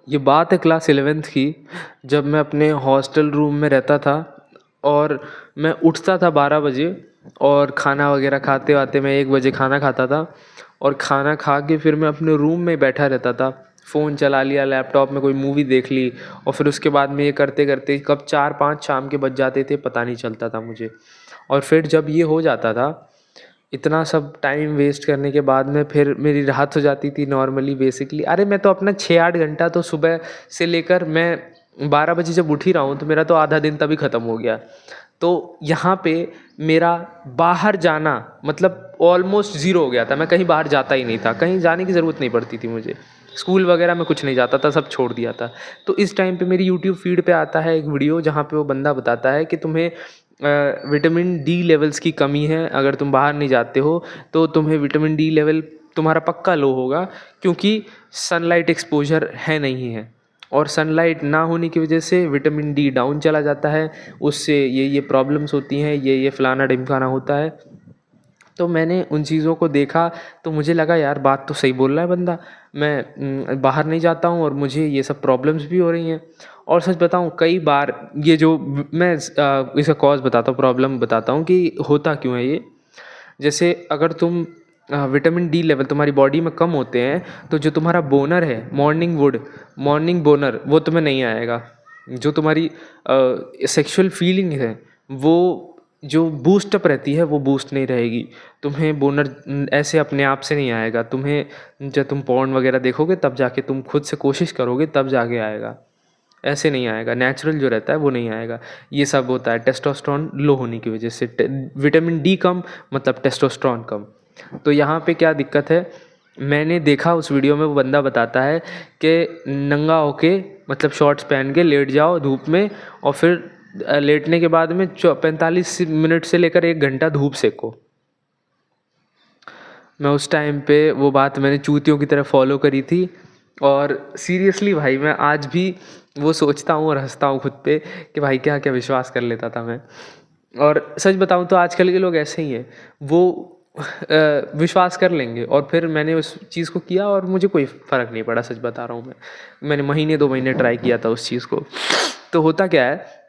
ये बात है क्लास 11th की, जब मैं अपने हॉस्टल रूम में रहता था और मैं उठता था 12 बजे और खाना वगैरह खाते वाते मैं 1 बजे खाना खाता था और खाना खा के फिर मैं अपने रूम में बैठा रहता था। फ़ोन चला लिया, लैपटॉप में कोई मूवी देख ली और फिर उसके बाद में ये करते करते कब 4-5 शाम के बज जाते थे पता नहीं चलता था मुझे। और फिर जब ये हो जाता था, इतना सब टाइम वेस्ट करने के बाद में फिर मेरी राहत हो जाती थी नॉर्मली बेसिकली। अरे मैं तो अपना 6-8 घंटा तो सुबह से लेकर मैं 12 बजे जब उठ ही रहा हूँ तो मेरा तो आधा दिन तभी ख़त्म हो गया। तो यहाँ पे मेरा बाहर जाना मतलब ऑलमोस्ट ज़ीरो हो गया था। मैं कहीं बाहर जाता ही नहीं था, कहीं जाने की ज़रूरत नहीं पड़ती थी मुझे। स्कूल वगैरह में कुछ नहीं जाता था, सब छोड़ दिया था। तो इस टाइम पे मेरी यूट्यूब फीड पे आता है एक वीडियो जहाँ पे वो बंदा बताता है कि तुम्हें विटामिन डी लेवल्स की कमी है। अगर तुम बाहर नहीं जाते हो तो तुम्हें विटामिन डी लेवल तुम्हारा पक्का लो होगा, क्योंकि सनलाइट एक्सपोजर है नहीं है और सनलाइट ना होने की वजह से विटामिन डी डाउन चला जाता है। उससे ये प्रॉब्लम्स होती हैं, ये फ़लाना ढिमकाना होता है। तो मैंने उन चीज़ों को देखा तो मुझे लगा यार बात तो सही बोल रहा है बंदा। मैं बाहर नहीं जाता हूँ और मुझे ये सब प्रॉब्लम्स भी हो रही हैं। और सच बताऊँ कई बार ये जो मैं इसका कॉज़ बताता हूँ, प्रॉब्लम बताता हूँ कि होता क्यों है ये। जैसे अगर तुम विटामिन डी लेवल तुम्हारी बॉडी में कम होते हैं तो जो तुम्हारा बोनर है, मॉर्निंग बोनर, वो तुम्हें नहीं आएगा। जो तुम्हारी सेक्सुअल फीलिंग है वो जो बूस्ट अप रहती है वो बूस्ट नहीं रहेगी। तुम्हें बोनर ऐसे अपने आप से नहीं आएगा। तुम्हें जब तुम पॉर्न वगैरह देखोगे तब जाके, तुम खुद से कोशिश करोगे तब जाके आएगा, ऐसे नहीं आएगा। नेचुरल जो रहता है वो नहीं आएगा। ये सब होता है टेस्टोस्टेरोन लो होने की वजह से। विटामिन डी कम मतलब टेस्टोस्टेरोन कम। तो यहाँ पे क्या दिक्कत है, मैंने देखा उस वीडियो में वो बंदा बताता है कि नंगा होके मतलब शॉर्ट्स पहन के लेट जाओ धूप में और फिर लेटने के बाद में 45 मिनट से लेकर 1 घंटा धूप सेको। मैं उस टाइम पे वो बात मैंने चूतियों की तरह फॉलो करी थी और सीरियसली भाई मैं आज भी वो सोचता हूँ और हंसता हूँ खुद पे कि भाई क्या क्या विश्वास कर लेता था मैं। और सच बताऊँ तो आजकल के लोग ऐसे ही हैं, वो विश्वास कर लेंगे। और फिर मैंने उस चीज़ को किया और मुझे कोई फ़र्क नहीं पड़ा, सच बता रहा हूँ मैंने महीने 2 महीने ट्राई किया था उस चीज़ को। तो होता क्या है,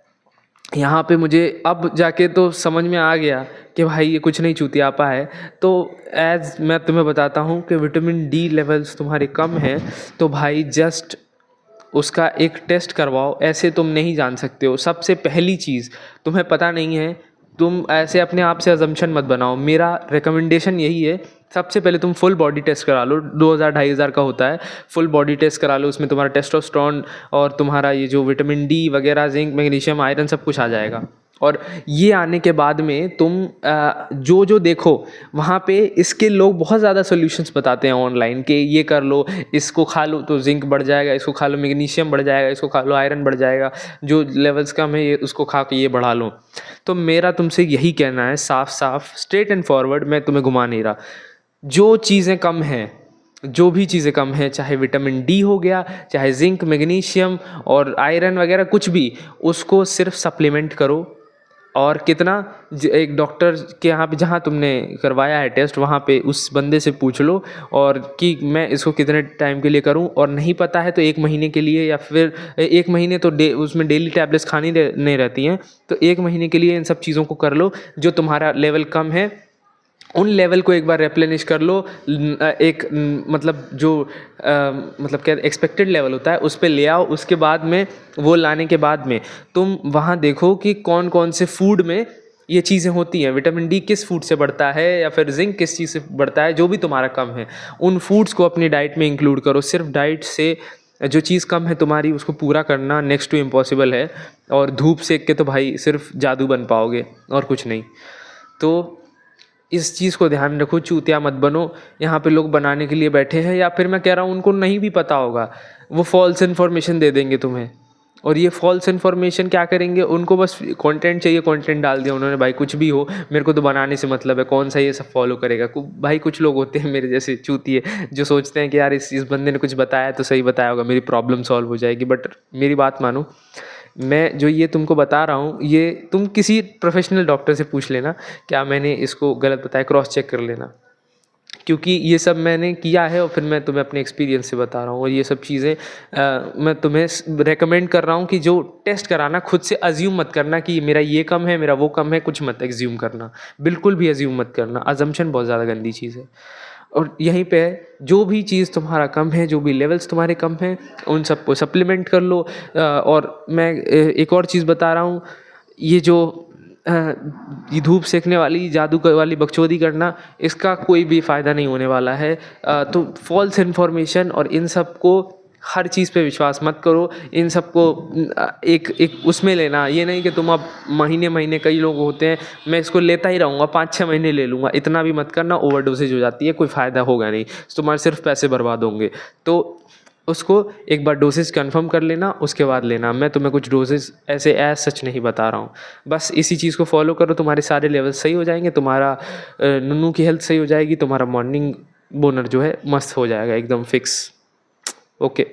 यहाँ पे मुझे अब जाके तो समझ में आ गया कि भाई ये कुछ नहीं चूतियापा है। तो एज़ मैं तुम्हें बताता हूँ कि विटामिन डी लेवल्स तुम्हारे कम हैं तो भाई जस्ट उसका एक टेस्ट करवाओ। ऐसे तुम नहीं जान सकते हो। सबसे पहली चीज़, तुम्हें पता नहीं है, तुम ऐसे अपने आप से अजम्पशन मत बनाओ। मेरा रिकमेंडेशन यही है, सबसे पहले तुम फुल बॉडी टेस्ट करा लो। 2000-2500 का होता है, फुल बॉडी टेस्ट करा लो। उसमें तुम्हारा टेस्टोस्टेरोन और तुम्हारा ये जो विटामिन डी वगैरह, जिंक, मैग्नीशियम, आयरन सब कुछ आ जाएगा। और ये आने के बाद में तुम जो जो देखो वहाँ पे इसके लोग बहुत ज़्यादा सॉल्यूशंस बताते हैं ऑनलाइन कि ये कर लो, इसको खा लो तो जिंक बढ़ जाएगा, इसको खा लो मैग्नीशियम बढ़ जाएगा, इसको खा लो आयरन बढ़ जाएगा, जो लेवल्स कम है ये उसको खा के ये बढ़ा लो। तो मेरा तुमसे यही कहना है, साफ साफ स्ट्रेट एंड फॉरवर्ड, मैं तुम्हें घुमा नहीं रहा। जो चीज़ें कम हैं, जो भी चीज़ें कम हैं, चाहे विटामिन डी हो गया, चाहे जिंक, मैग्नीशियम और आयरन वगैरह कुछ भी, उसको सिर्फ सप्लीमेंट करो। और कितना, एक डॉक्टर के यहाँ पे जहाँ तुमने करवाया है टेस्ट, वहाँ पे उस बंदे से पूछ लो और कि मैं इसको कितने टाइम के लिए करूँ। और नहीं पता है तो 1 महीने के लिए, या फिर 1 महीने तो उसमें डेली टैबलेट्स खानी नहीं रहती हैं, तो 1 महीने के लिए इन सब चीज़ों को कर लो। जो तुम्हारा लेवल कम है उन लेवल को एक बार रेप्लेनिश कर लो। मतलब जो मतलब क्या एक्सपेक्टेड लेवल होता है उस पे ले आओ। उसके बाद में वो लाने के बाद में तुम वहाँ देखो कि कौन कौन से फूड में ये चीज़ें होती हैं। विटामिन डी किस फूड से बढ़ता है या फिर जिंक किस चीज़ से बढ़ता है, जो भी तुम्हारा कम है उन फूड्स को अपनी डाइट में इंक्लूड करो। सिर्फ डाइट से जो चीज़ कम है तुम्हारी उसको पूरा करना नेक्स्ट टू इम्पॉसिबल है। और धूप सेक के तो भाई सिर्फ जादू बन पाओगे और कुछ नहीं। तो इस चीज़ को ध्यान रखो, चूतिया मत बनो। यहाँ पे लोग बनाने के लिए बैठे हैं, या फिर मैं कह रहा हूँ उनको नहीं भी पता होगा, वो फॉल्स इन्फॉर्मेशन दे देंगे तुम्हें। और ये फॉल्स इन्फॉर्मेशन क्या करेंगे, उनको बस कंटेंट चाहिए, कंटेंट डाल दिया उन्होंने, भाई कुछ भी हो मेरे को तो बनाने से मतलब है, कौन सा ये सब फॉलो करेगा। भाई कुछ लोग होते हैं मेरे जैसे चूतिए जो सोचते हैं कि यार इस बंदे ने कुछ बताया तो सही बताया होगा, मेरी प्रॉब्लम सॉल्व हो जाएगी। बट मेरी बात मानो, मैं जो ये तुमको बता रहा हूँ ये तुम किसी प्रोफेशनल डॉक्टर से पूछ लेना क्या मैंने इसको गलत बताया, क्रॉस चेक कर लेना। क्योंकि ये सब मैंने किया है और फिर मैं तुम्हें अपने एक्सपीरियंस से बता रहा हूँ। और ये सब चीज़ें मैं तुम्हें रेकमेंड कर रहा हूँ कि जो टेस्ट कराना खुद से अज्यूम मत करना कि मेरा ये कम है, मेरा वो कम है, कुछ मत एज्यूम करना, बिल्कुल भी अज्यूम मत करना। अजम्पशन बहुत ज़्यादा गंदी चीज़ है। और यहीं पे जो भी चीज़ तुम्हारा कम है, जो भी लेवल्स तुम्हारे कम हैं, उन सबको सप्लीमेंट कर लो। और मैं एक और चीज़ बता रहा हूँ, ये जो ये धूप सेकने वाली, जादू वाली बकचोदी करना, इसका कोई भी फ़ायदा नहीं होने वाला है। तो फॉल्स इन्फॉर्मेशन और इन सब को हर चीज़ पे विश्वास मत करो। इन सबको एक एक उसमें लेना, ये नहीं कि तुम अब महीने महीने, कई लोग होते हैं मैं इसको लेता ही रहूँगा, 5-6 महीने ले लूँगा, इतना भी मत करना, ओवरडोसेज हो जाती है, कोई फ़ायदा होगा नहीं, तुम्हारे सिर्फ पैसे बर्बाद होंगे। तो उसको एक बार डोसेज कंफर्म कर लेना, उसके बाद लेना। मैं तुम्हें कुछ डोसेज ऐसे एज सच नहीं बता रहा हूँ, बस इसी चीज़ को फॉलो करो, तुम्हारे सारे लेवल सही हो जाएंगे, तुम्हारा नुनू की हेल्थ सही हो जाएगी, तुम्हारा मॉर्निंग बोनर जो है मस्त हो जाएगा, एकदम फिक्स। ओके।